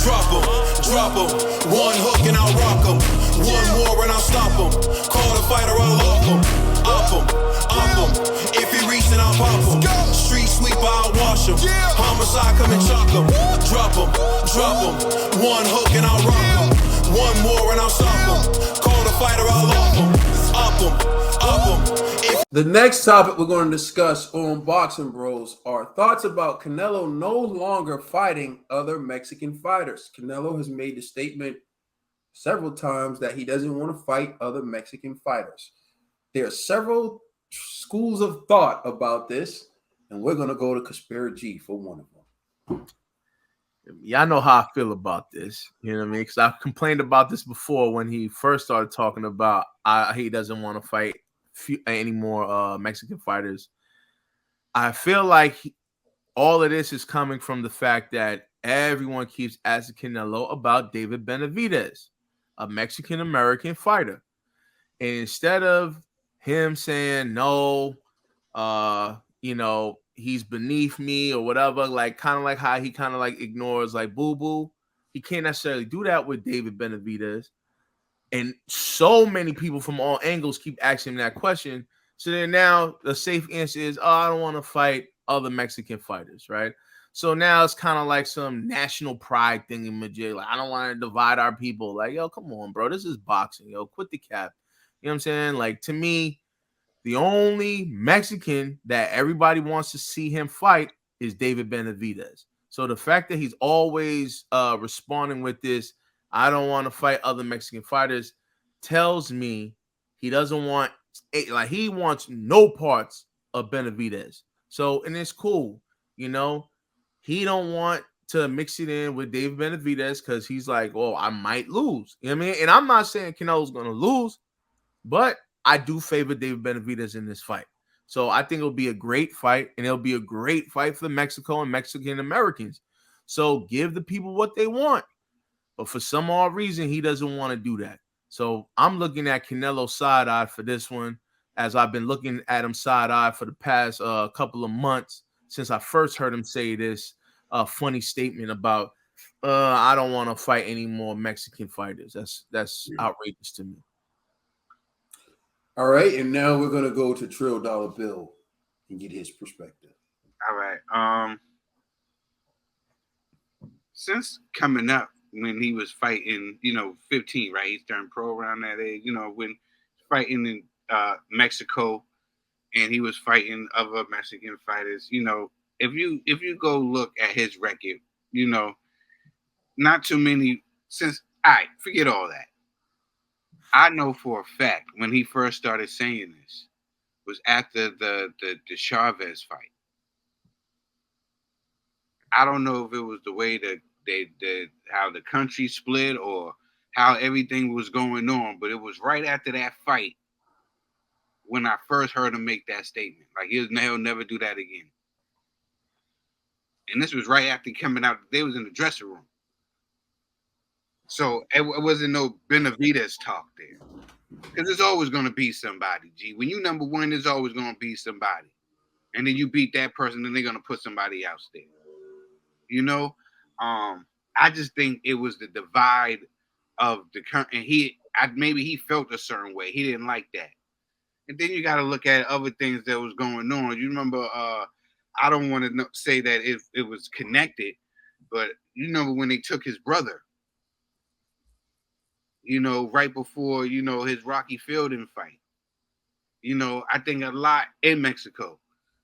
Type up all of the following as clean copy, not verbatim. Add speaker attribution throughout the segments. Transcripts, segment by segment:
Speaker 1: drop 'em. One hook and I'll rock 'em. One more and I'll stop 'em. Call the fighter, I'll lock 'em. Up 'em, up 'em. If he reach, then I'll pop 'em. Street sweeper, I'll wash 'em. Homicide, come and chalk 'em. Drop 'em, drop 'em. One hook and I'll rock 'em. One more and I'll stop 'em. Call the fighter, I'll lock 'em. Up 'em, up 'em.
Speaker 2: The next topic we're going to discuss on Boxing Bros are thoughts about Canelo no longer fighting other Mexican fighters. Canelo has made the statement several times that he doesn't want to fight other Mexican fighters. There are several schools of thought about this, and we're going to go to Conspiracy for one of them.
Speaker 3: Y'all know how I feel about this. You know what I mean? Because I've complained about this before when he first started talking about he doesn't want to fight any more Mexican fighters. I feel like all of this is coming from the fact that everyone keeps asking Canelo about David Benavidez, a Mexican-American fighter. And instead of him saying, no, he's beneath me or whatever, like kind of like how he kind of like ignores like boo-boo, he can't necessarily do that with David Benavidez. And so many people from all angles keep asking him that question. So then now the safe answer is, I don't want to fight other Mexican fighters, right? So now it's kind of like some national pride thing in Majid. Like, I don't want to divide our people. Like, yo, come on, bro. This is boxing. Yo, quit the cap. You know what I'm saying? Like, to me, the only Mexican that everybody wants to see him fight is David Benavidez. So the fact that he's always responding with this, I don't want to fight other Mexican fighters, tells me he doesn't want, like, he wants no parts of Benavidez. So, and it's cool, you know, he don't want to mix it in with David Benavidez because he's like, oh, I might lose. You know what I mean? And I'm not saying Canelo's going to lose, but I do favor David Benavidez in this fight. So I think it'll be a great fight, and it'll be a great fight for Mexico and Mexican Americans. So give the people what they want. But for some odd reason, he doesn't want to do that. So I'm looking at Canelo side-eye for this one, as I've been looking at him side-eye for the past couple of months since I first heard him say this funny statement about, I don't want to fight any more Mexican fighters. That's outrageous to me.
Speaker 2: All right, and now we're going to go to Trill Dollar Bill and get his perspective.
Speaker 4: All right. Since coming up, when he was fighting, 15, right? He's turned pro around that age, when fighting in Mexico, and he was fighting other Mexican fighters. If you go look at his record, not too many since. All right, forget all that. I know for a fact when he first started saying this was after the Chavez fight. I don't know if it was the way that how the country split or how everything was going on, but it was right after that fight when I first heard him make that statement. Like, he'll never do that again. And this was right after coming out. They was in the dressing room. So it wasn't no Benavidez talk there. Because there's always going to be somebody, G. When you number one, there's always going to be somebody. And then you beat that person, then they're going to put somebody else there. I just think it was the divide of the country. And maybe he felt a certain way. He didn't like that. And then you got to look at other things that was going on. You remember, I don't want to say that it was connected, but you remember when they took his brother, right before, his Rocky Fielding fight. I think a lot in Mexico.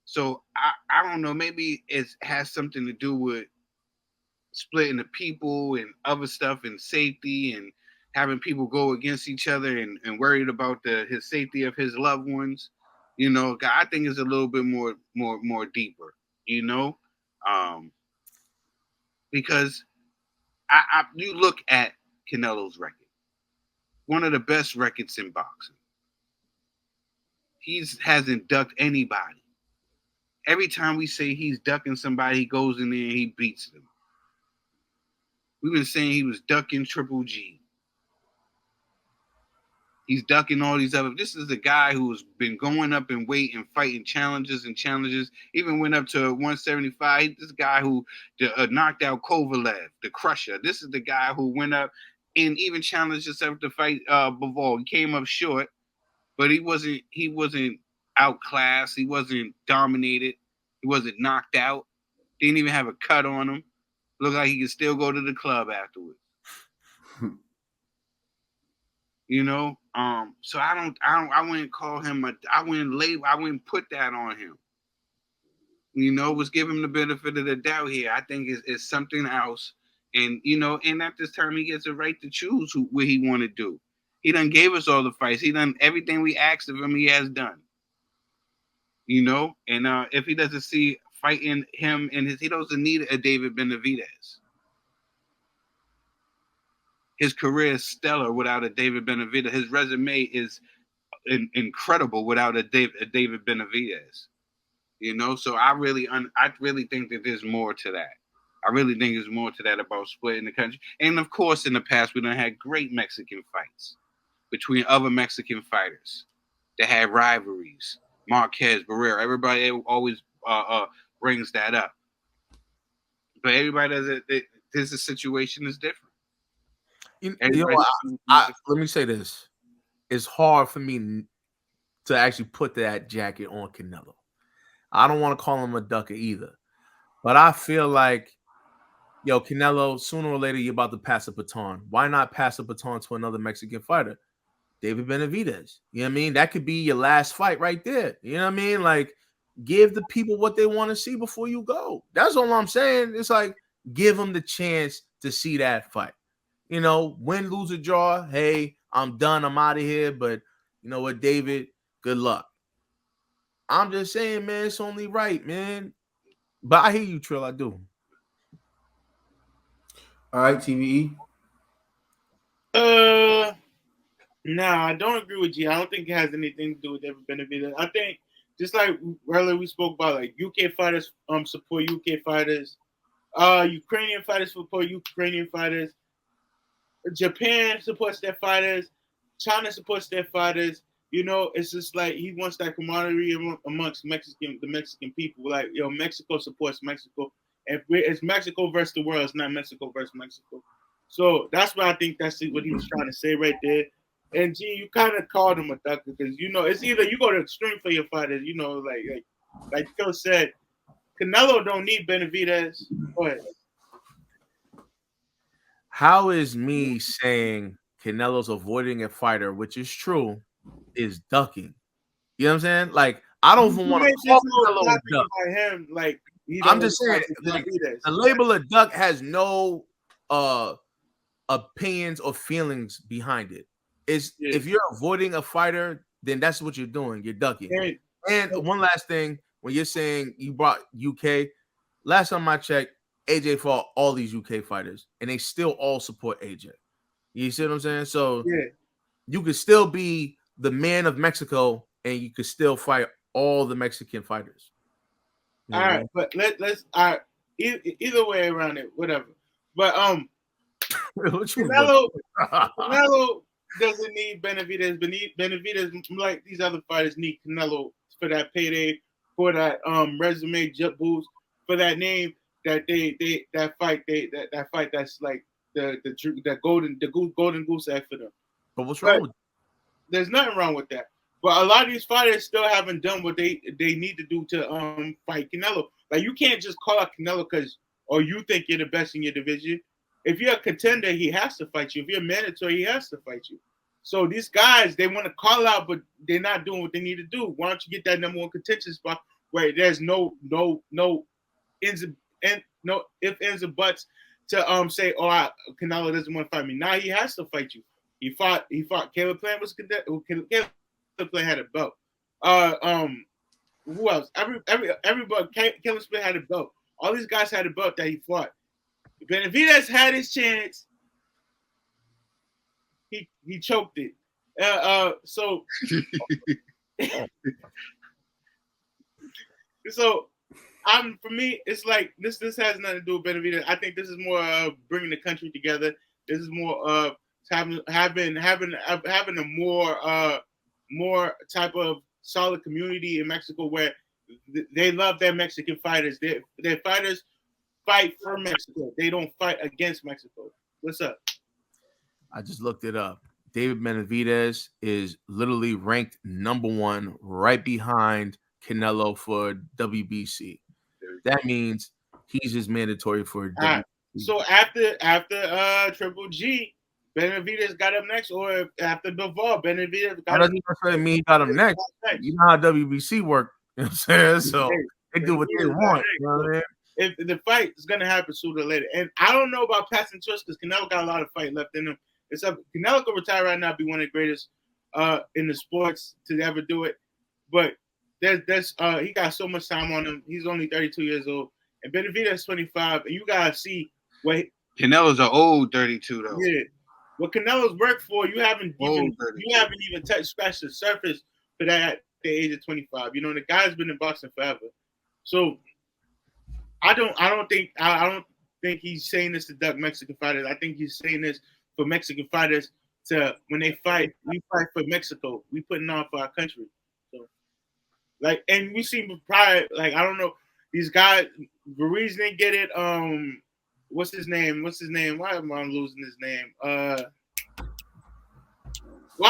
Speaker 4: So I don't know, maybe it has something to do with splitting the people and other stuff and safety and having people go against each other and worried about his safety of his loved ones. I think it's a little bit more deeper, because you look at Canelo's record, one of the best records in boxing. He hasn't ducked anybody. Every time we say he's ducking somebody, he goes in there and he beats them. We've been saying he was ducking Triple G. He's ducking all these other. This is the guy who's been going up in weight and fighting challenges. Even went up to 175. This guy who knocked out Kovalev, the Crusher. This is the guy who went up and even challenged himself to fight Bivol. He came up short, but he wasn't outclassed. He wasn't dominated. He wasn't knocked out. Didn't even have a cut on him. Looked like he could still go to the club afterwards. You know, so I wouldn't call him I wouldn't put that on him. You know, was give him the benefit of the doubt here. I think it's something else. And, you know, and at this time he gets a right to choose what he want to do. He done gave us all the fights. He done everything we asked of him, he has done. You know, and if he doesn't see fighting him and he doesn't need a David Benavidez. His career is stellar without a David Benavidez. His resume is incredible without a David Benavidez. You know, so I really think that there's more to that. I really think there's more to that about splitting the country. And of course, in the past, we done had great Mexican fights between other Mexican fighters that had rivalries. Marquez, Barrera, everybody always brings that up. But everybody does it. The situation is different.
Speaker 3: Let me say this. It's hard for me to actually put that jacket on Canelo. I don't want to call him a ducker either. But I feel like, Canelo, sooner or later, you're about to pass a baton. Why not pass a baton to another Mexican fighter? David Benavidez. You know what I mean? That could be your last fight right there. You know what I mean? Like, give the people what they want to see before you go. That's all I'm saying. It's like, give them the chance to see that fight. You know, win, lose, or draw. Hey, I'm done. I'm out of here. But you know what, David? Good luck. I'm just saying, man, it's only right, man. But I hear you, Trill. I do.
Speaker 2: All right, TVE.
Speaker 5: Nah, I don't agree with you. I don't think it has anything to do with David Benavidez. I think just like earlier we spoke about, like UK fighters support UK fighters, Ukrainian fighters support Ukrainian fighters, Japan supports their fighters, China supports their fighters. You know, it's just like he wants that camaraderie amongst the Mexican people. Like, Mexico supports Mexico. It's Mexico versus the world. It's not Mexico versus Mexico. So that's what I think that's what he was trying to say right there. And G, you kind of called him a ducker because, it's either you go to extreme for your fighters, like Phil said, Canelo don't need Benavidez. Go ahead.
Speaker 3: How is me saying Canelo's avoiding a fighter, which is true, is ducking? You know what I'm saying? Like, I don't even want to call Canelo a duck.
Speaker 5: Him, like,
Speaker 3: I'm just saying, like, the label of duck has no opinions or feelings behind it. If you're avoiding a fighter, then that's what you're doing. You're ducking. And one last thing, when you're saying you brought UK, last time I checked, AJ fought all these UK fighters, and they still all support AJ. You see what I'm saying? So you could still be the man of Mexico, and you could still fight all the Mexican fighters.
Speaker 5: All right, but let's either way around it, whatever. But Canelo doesn't need Benavidez. Benavidez, like these other fighters, need Canelo for that payday, for that resume boost, for that name that that fight that's like the golden goose egg for them.
Speaker 3: But what's wrong with that?
Speaker 5: There's nothing wrong with that. But a lot of these fighters still haven't done what they need to do to fight Canelo. Like, you can't just call out Canelo or you think you're the best in your division. If you're a contender, he has to fight you. If you're mandatory, he has to fight you. So these guys, they want to call out, but they're not doing what they need to do. Why don't you get that number one contention spot where there's no ends and no ifs, ands, or buts to say, Canelo doesn't want to fight me. Now he has to fight you. He fought. Caleb Plant was Caleb Plant had a belt. Who else? Everybody. Caleb Plant had a belt. All these guys had a belt that he fought. Benavidez had his chance. He choked it. So for me, it's like this has nothing to do with Benavidez. I think this is more bringing the country together. This is more having a more type of solid community in Mexico where they love their Mexican fighters. Their fighters fight for Mexico. They don't fight against Mexico. What's up?
Speaker 3: I just looked it up. David Benavidez is literally ranked number 1 right behind Canelo for WBC. That means he's just mandatory for WBC.
Speaker 5: Right. So after Triple G, Benavidez got up next, or after Bivol, Benavidez got up next.
Speaker 3: That doesn't mean he got him next. You know how WBC work. You know what I'm saying? So they do what they want. You know what I mean?
Speaker 5: If the fight is gonna happen sooner or later, and I don't know about passing torch because Canelo got a lot of fight left in him. Canelo could retire right now, be one of the greatest in the sports to ever do it. But there's he got so much time on him. He's only 32 years old, and Benavidez is 25. And you gotta see what
Speaker 4: Canelo's an old 32 though.
Speaker 5: Yeah, what Canelo's worked for, you haven't even scratched the surface for that at the age of 25. You know, the guy's been in boxing forever. So I don't think he's saying this to duck Mexican fighters. I think he's saying this for Mexican fighters to, when they fight, we fight for Mexico. We putting on for our country. So, like, and we see prior, like, I don't know, these guys, Ruiz didn't get it. What's his name? Why am I losing his name? Why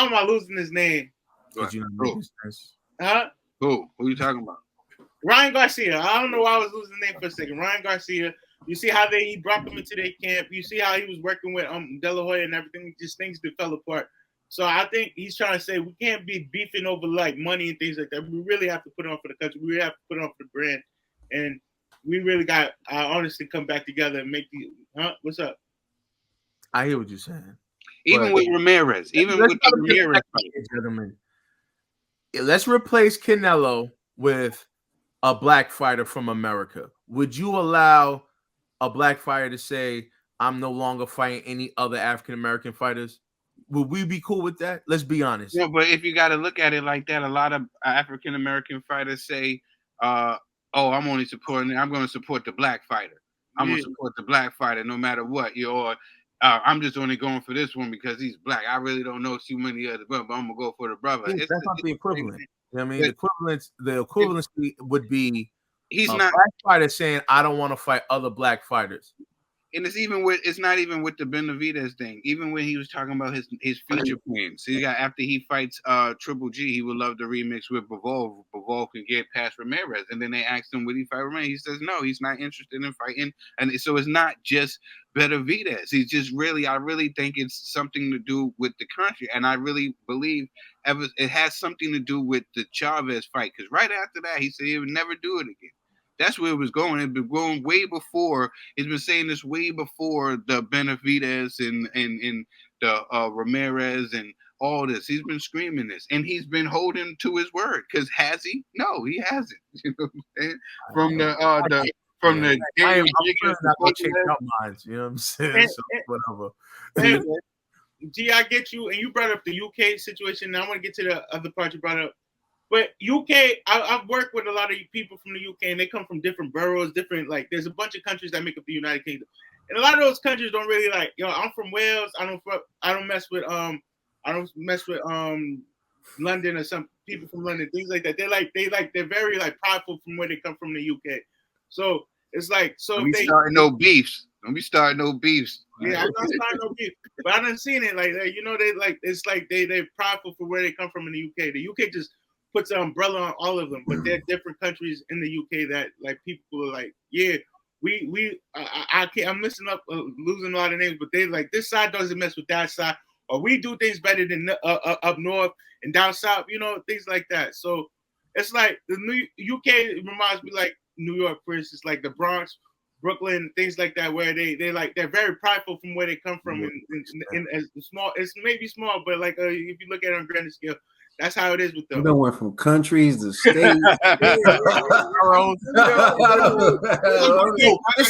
Speaker 5: am I losing his name?
Speaker 3: Did you know this?
Speaker 5: Huh?
Speaker 4: Who are you talking about?
Speaker 5: Ryan Garcia. I don't know why I was losing the name for a second. Ryan Garcia. You see how he brought them into their camp. You see how he was working with De La Hoya and everything. Just things that fell apart. So I think he's trying to say we can't be beefing over like money and things like that. We really have to put it on for the country. We really have to put it on for the brand. And we really got honestly come back together and make the what's up?
Speaker 3: I hear what you're saying.
Speaker 4: Even with Ramirez.
Speaker 3: Let's replace Canelo with a black fighter from America. Would you allow a black fighter to say, I'm no longer fighting any other African-American fighters? Would we be cool with that? Let's be honest.
Speaker 4: Yeah, but if you got to look at it like that, a lot of African-American fighters say, I'm going to support the black fighter. I'm going to support the black fighter no matter what. I'm just only going for this one because he's black. I really don't know too many other brothers, but I'm going to go for the brother.
Speaker 3: That's not the equivalent. You know what I mean? The equivalency would be
Speaker 4: he's
Speaker 3: a
Speaker 4: not
Speaker 3: black fighter saying, I don't want to fight other black fighters.
Speaker 4: And it's not even with the Benavidez thing. Even when he was talking about his future plans. So after he fights Triple G, he would love to remix with Bivol. Bivol can get past Ramirez. And then they asked him, would he fight Ramirez? He says no, he's not interested in fighting. And so it's not just Benavidez. He's just I really think it's something to do with the country. And I really believe it has something to do with the Chavez fight. Because right after that, he said he would never do it again. That's where it was going. It'd been going way before. He's been saying this way before the Benavidez and the Ramirez and all this. He's been screaming this, and he's been holding to his word. Because has he? No, he hasn't. You know what I'm saying? From the game,
Speaker 3: I'm not gonna change our minds. You know what I'm saying? So whatever.
Speaker 5: G, I get you, and you brought up the UK situation. Now I want to get to the other part you brought up. But UK, I've worked with a lot of people from the UK, and they come from different boroughs, there's a bunch of countries that make up the United Kingdom, and a lot of those countries don't really I'm from Wales. I don't mess with London or some people from London, things like that. They're very prideful from where they come from the UK. So it's
Speaker 4: don't be starting no beefs. Don't be starting no beefs.
Speaker 5: Yeah, I'm not starting no beef, but I done seen it they're prideful for where they come from in the UK. The UK just puts an umbrella on all of them, but there are different countries in the UK that people are I'm messing up, losing a lot of names, but they this side doesn't mess with that side, or we do things better than up north and down south, things like that. So it's the new UK reminds me New York, for instance, the Bronx, Brooklyn, things like that, where they're very prideful from where they come from, and as small, it's maybe small, but if you look at it on a grander scale. That's how it is with them.
Speaker 2: We went from countries to states.
Speaker 3: It's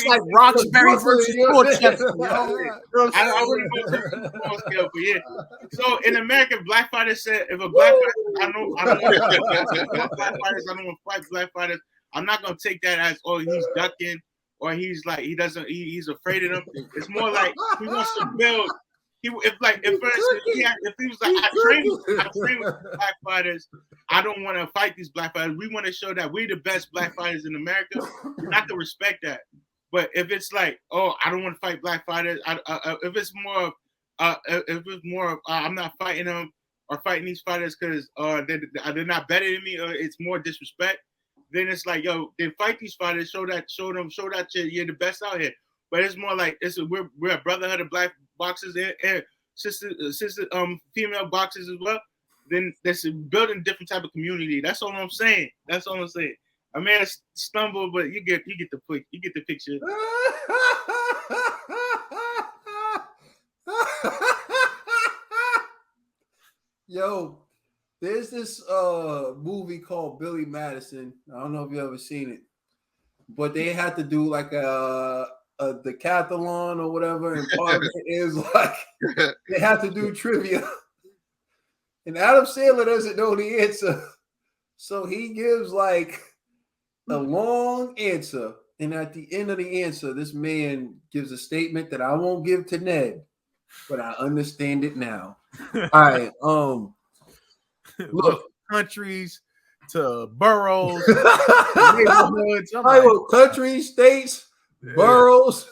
Speaker 3: like Roxbury versus Dorchester.
Speaker 5: I wouldn't go to the small scale, but yeah. So in America, black fighters said, if a black fighter, I don't want to fight black fighters. I'm not gonna take that as he's ducking or he's afraid of them. It's more like he wants to build. if for instance, if he was like, I train with black fighters. I don't want to fight these black fighters. We want to show that we're the best black fighters in America. And I can respect that. But if it's like, oh, I don't want to fight black fighters. If it's more of, I'm not fighting them or fighting these fighters because they're not better than me, or it's more disrespect. Then it's like, yo, then fight these fighters. Show that you're the best out here. But it's more like we're a brotherhood of black boxers and sister female boxers as well. Then that's building a different type of community. That's all I'm saying. I may have stumbled, but you get the picture.
Speaker 2: Yo, there's this movie called Billy Madison. I don't know if you ever seen it, but they had to do like a decathlon or whatever, and part of it is like they have to do trivia. And Adam Sandler doesn't know the answer, so he gives like a long answer, and at the end of the answer, this man gives a statement that I won't give to Ned, but I understand it now. All right, look,
Speaker 3: countries to boroughs,
Speaker 2: neighborhoods. Countries, states, boroughs,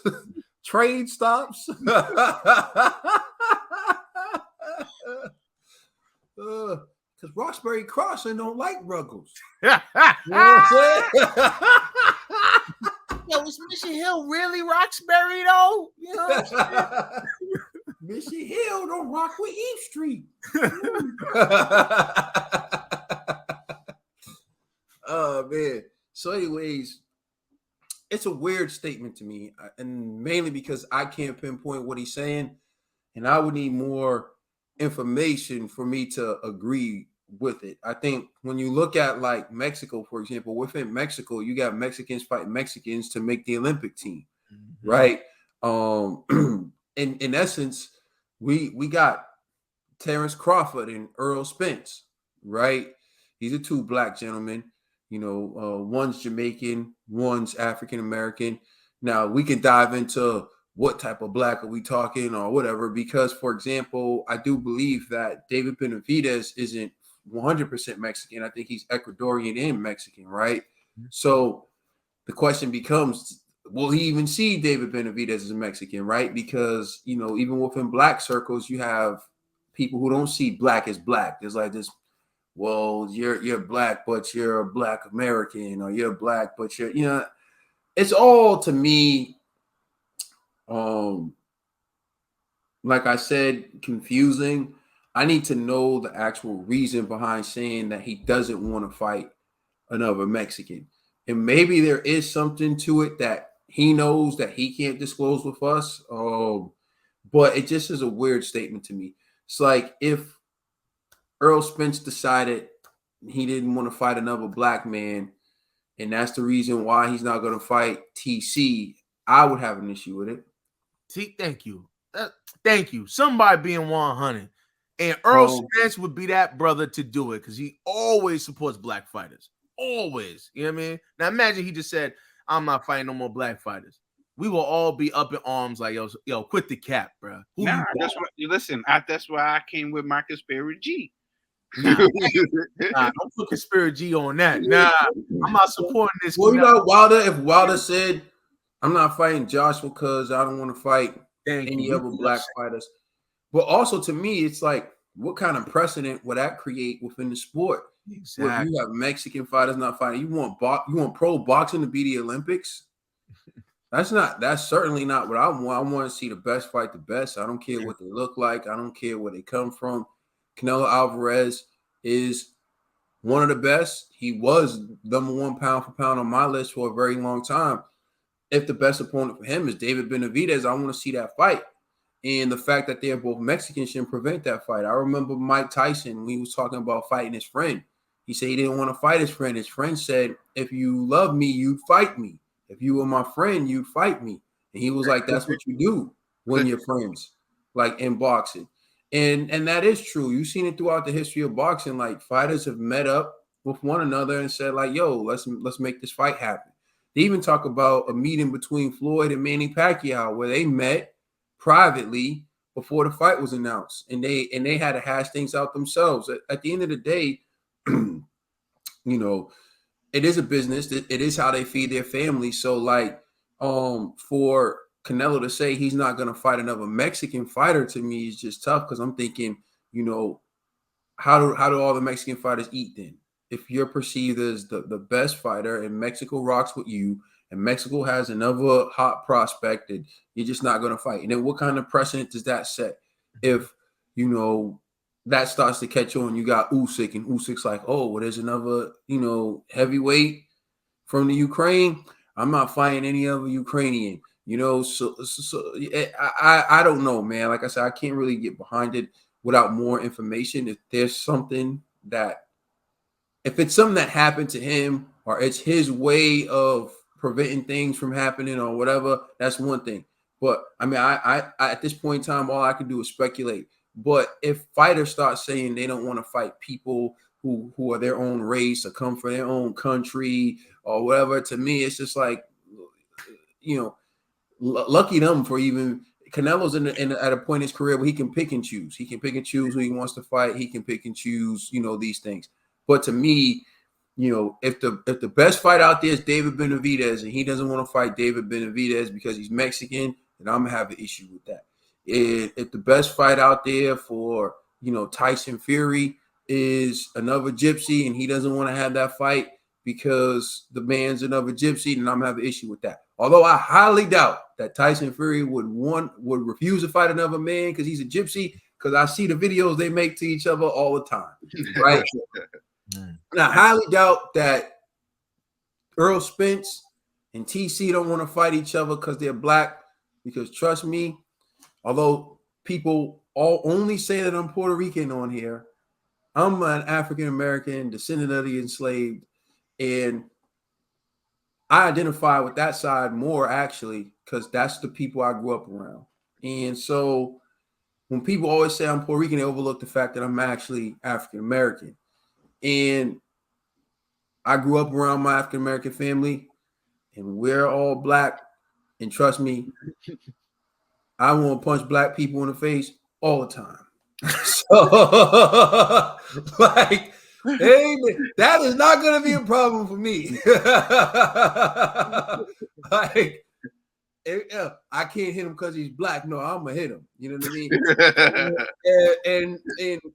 Speaker 2: train stops. Because Roxbury Crossing don't like Ruggles. You know what I'm saying?
Speaker 3: Yo, is Mission Hill really Roxbury though? You know what I'm saying?
Speaker 2: Mission Hill don't rock with Eve Street. Oh man. So, anyways, it's a weird statement to me, and mainly because I can't pinpoint what he's saying, and I would need more information for me to agree with it. I think when you look at like Mexico, for example, within Mexico, you got Mexicans fighting Mexicans to make the Olympic team, right? In essence, we got Terrence Crawford and Earl Spence, right? These are two black gentlemen. You know, one's Jamaican, one's African American. Now we can dive into what type of black are we talking or whatever, because, for example, I do believe that David Benavidez isn't 100% Mexican. I think he's Ecuadorian and Mexican, right? So the question becomes, will he even see David Benavidez as a Mexican, right? Because, you know, even within black circles, you have people who don't see black as black. There's like this, well, you're black, but you're a black American, or you're black, but you're, you know, it's all, to me, like I said, confusing. I need to know the actual reason behind saying that he doesn't want to fight another Mexican. And maybe there is something to it that he knows that he can't disclose with us. But it just is a weird statement to me. It's like if Earl Spence decided he didn't want to fight another black man, and that's the reason why he's not going to fight TC, I would have an issue with it.
Speaker 3: See, thank you. Thank you. Somebody being 100. And Earl Spence would be that brother to do it because he always supports black fighters. Always. You know what I mean? Now imagine he just said, I'm not fighting no more black fighters. We will all be up in arms like, yo, quit the cap, bro.
Speaker 4: That's why I came with my conspiracy G.
Speaker 3: Nah, don't put conspiracy G on that. Nah, I'm not supporting this.
Speaker 2: Well, you know, if Wilder said, I'm not fighting Joshua because I don't want to fight any other black fighters. But also, to me, it's like, what kind of precedent would that create within the sport? Exactly. You have Mexican fighters not fighting. You want pro boxing to be the Olympics? That's certainly not what I want. I want to see the best fight the best. I don't care what they look like. I don't care where they come from. Canelo Alvarez is one of the best. He was number one pound for pound on my list for a very long time. If the best opponent for him is David Benavidez, I want to see that fight. And the fact that they're both Mexican shouldn't prevent that fight. I remember Mike Tyson, when he was talking about fighting his friend. He said he didn't want to fight his friend. His friend said, if you love me, you'd fight me. If you were my friend, you'd fight me. And he was like, that's what you do when you're friends, like in boxing. And that is true. You've seen it throughout the history of boxing. Like, fighters have met up with one another and said, like, yo, let's make this fight happen. They even talk about a meeting between Floyd and Manny Pacquiao where they met privately, before the fight was announced, and they had to hash things out themselves. At the end of the day, you know, it is a business. It is how they feed their family. So like, for Canelo to say he's not going to fight another Mexican fighter, to me is just tough, because I'm thinking, you know, how do all the Mexican fighters eat then? If you're perceived as the best fighter and Mexico rocks with you, and Mexico has another hot prospect, and you're just not going to fight. And then what kind of precedent does that set? If, you know, that starts to catch on, you got Usyk, and Usyk's like, oh, well, there's another, you know, heavyweight from the Ukraine. I'm not fighting any other Ukrainian, you know. So I don't know, man. Like I said, I can't really get behind it without more information. If there's something that, if it's something that happened to him, or it's his way of preventing things from happening or whatever, that's one thing. But I mean, I at this point in time, all I can do is speculate. But if fighters start saying they don't want to fight people who are their own race or come from their own country or whatever, to me, it's just like, you know, lucky them for even. Canelo's at a point in his career where he can pick and choose. He can pick and choose who he wants to fight. He can pick and choose, you know, these things. But to me, you know, if the best fight out there is David Benavidez, and he doesn't want to fight David Benavidez because he's Mexican, then I'm gonna have an issue with that. If the best fight out there for, you know, Tyson Fury is another gypsy, and he doesn't want to have that fight because the man's another gypsy, then I'm gonna have an issue with that. Although I highly doubt that Tyson Fury would refuse to fight another man because he's a gypsy, because I see the videos they make to each other all the time, right? And I highly doubt that Earl Spence and TC don't want to fight each other because they're black. Because trust me, although people all only say that I'm Puerto Rican on here, I'm an African American, descendant of the enslaved, and I identify with that side more, actually, because that's the people I grew up around. And so when people always say I'm Puerto Rican, they overlook the fact that I'm actually African American. And I grew up around my African American family, and we're all black. And trust me, I want to punch black people in the face all the time. So, like, hey, that is not going to be a problem for me. Like, I can't hit him because he's black. No, I'm gonna hit him. You know what I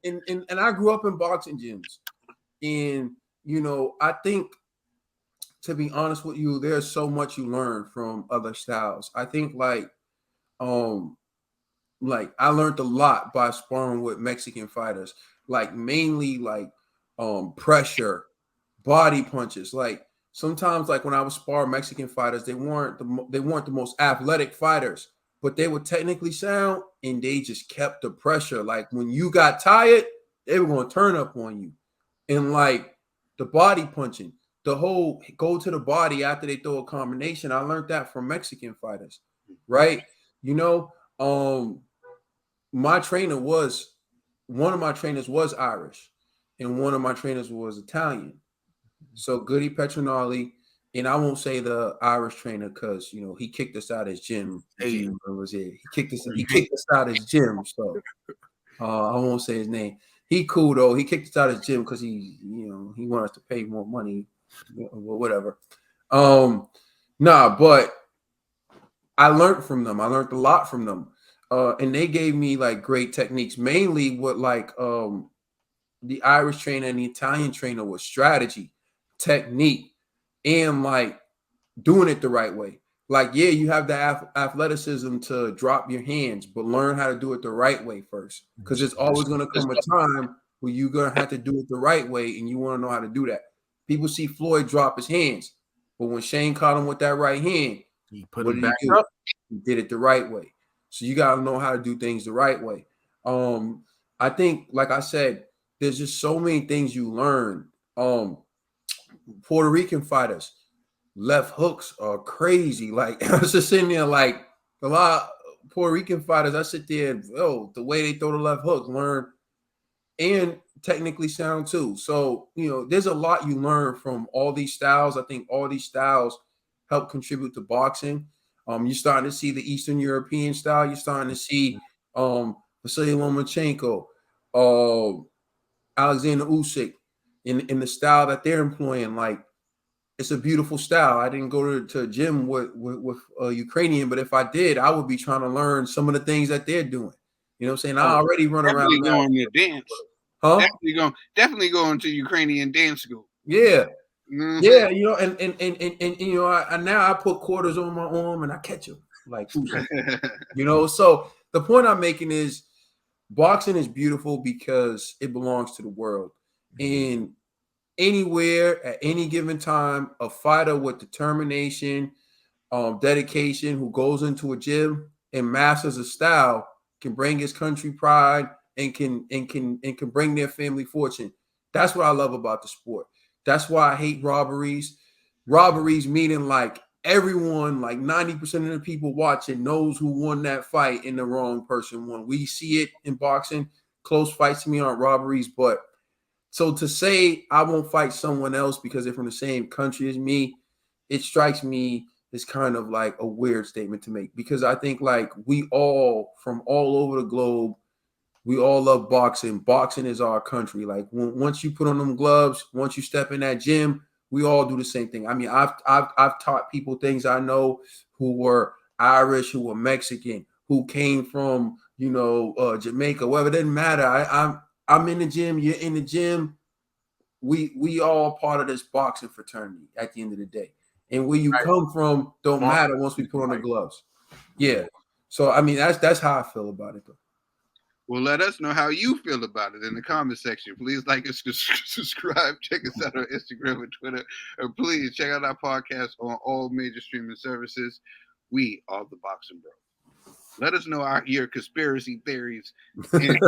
Speaker 2: mean? And I grew up in boxing gyms, and you know, I think, to be honest with you, there's so much you learn from other styles. I think like I learned a lot by sparring with Mexican fighters, like mainly like pressure, body punches. Like sometimes, like when I was sparring Mexican fighters, they weren't the most athletic fighters, but they were technically sound, and they just kept the pressure. Like when you got tired, they were going to turn up on you. And like the body punching, the whole go to the body after they throw a combination, I learned that from Mexican fighters, right? You know, my trainer was one of my trainers was Irish, and one of my trainers was Italian. So Goody Petronelli, and I won't say the Irish trainer because you know he kicked us out of his gym. He kicked us out of his gym. So I won't say his name. He cool though. He kicked us out of his gym because he wanted us to pay more money, or whatever. But I learned from them. I learned a lot from them. And they gave me like great techniques, mainly what like the Irish trainer and the Italian trainer was strategy, technique, and like doing it the right way. Like, yeah, you have the athleticism to drop your hands, but learn how to do it the right way first. Because it's always going to come a time where you're going to have to do it the right way, and you want to know how to do that. People see Floyd drop his hands, but when Shane caught him with that right hand,
Speaker 3: he put it back up.
Speaker 2: He did it the right way. So you got to know how to do things the right way. I think, like I said, there's just so many things you learn. Puerto Rican fighters, left hooks are crazy. Like I was just sitting there, like a lot of Puerto Rican fighters, I sit there and the way they throw the left hook, learn, and technically sound too. So, you know, there's a lot you learn from all these styles. I think all these styles help contribute to boxing. You're starting to see the Eastern European style. You're starting to see Vasily Lomachenko, Alexander Usyk, in the style that they're employing. Like, it's a beautiful style. I didn't go to a gym with Ukrainian, but if I did, I would be trying to learn some of the things that they're doing. You know what I'm saying? I already run around
Speaker 4: Definitely
Speaker 2: now.
Speaker 4: going to dance.
Speaker 2: Huh?
Speaker 4: Definitely going to Ukrainian dance school.
Speaker 2: Yeah.
Speaker 4: You know what I'm
Speaker 2: Yeah,
Speaker 4: saying?
Speaker 2: you know, and you know, I now I put quarters on my arm and I catch them like, you know. So the point I'm making is boxing is beautiful because it belongs to the world. And anywhere at any given time, a fighter with determination, dedication, who goes into a gym and masters a style can bring his country pride and can bring their family fortune. That's what I love about the sport. That's why I hate robberies. Robberies meaning like everyone, like 90% of the people watching knows who won that fight and the wrong person won. We see it in boxing. Close fights to me aren't robberies, but so to say I won't fight someone else because they're from the same country as me, it strikes me as kind of like a weird statement to make, because I think like we all from all over the globe, we all love boxing. Boxing is our country. Like once you put on them gloves, once you step in that gym, we all do the same thing. I mean, I've taught people things I know who were Irish, who were Mexican, who came from Jamaica, whatever. It doesn't matter. I'm in the gym. You're in the gym. We all part of this boxing fraternity at the end of the day. And where you come from don't matter once we put on the gloves. Yeah. So I mean that's how I feel about it though.
Speaker 4: Well, let us know how you feel about it in the comment section. Please like us, subscribe, check us out on Instagram and Twitter, and please check out our podcast on all major streaming services. We are the Boxing Bros. Let us know your conspiracy theories. Okay.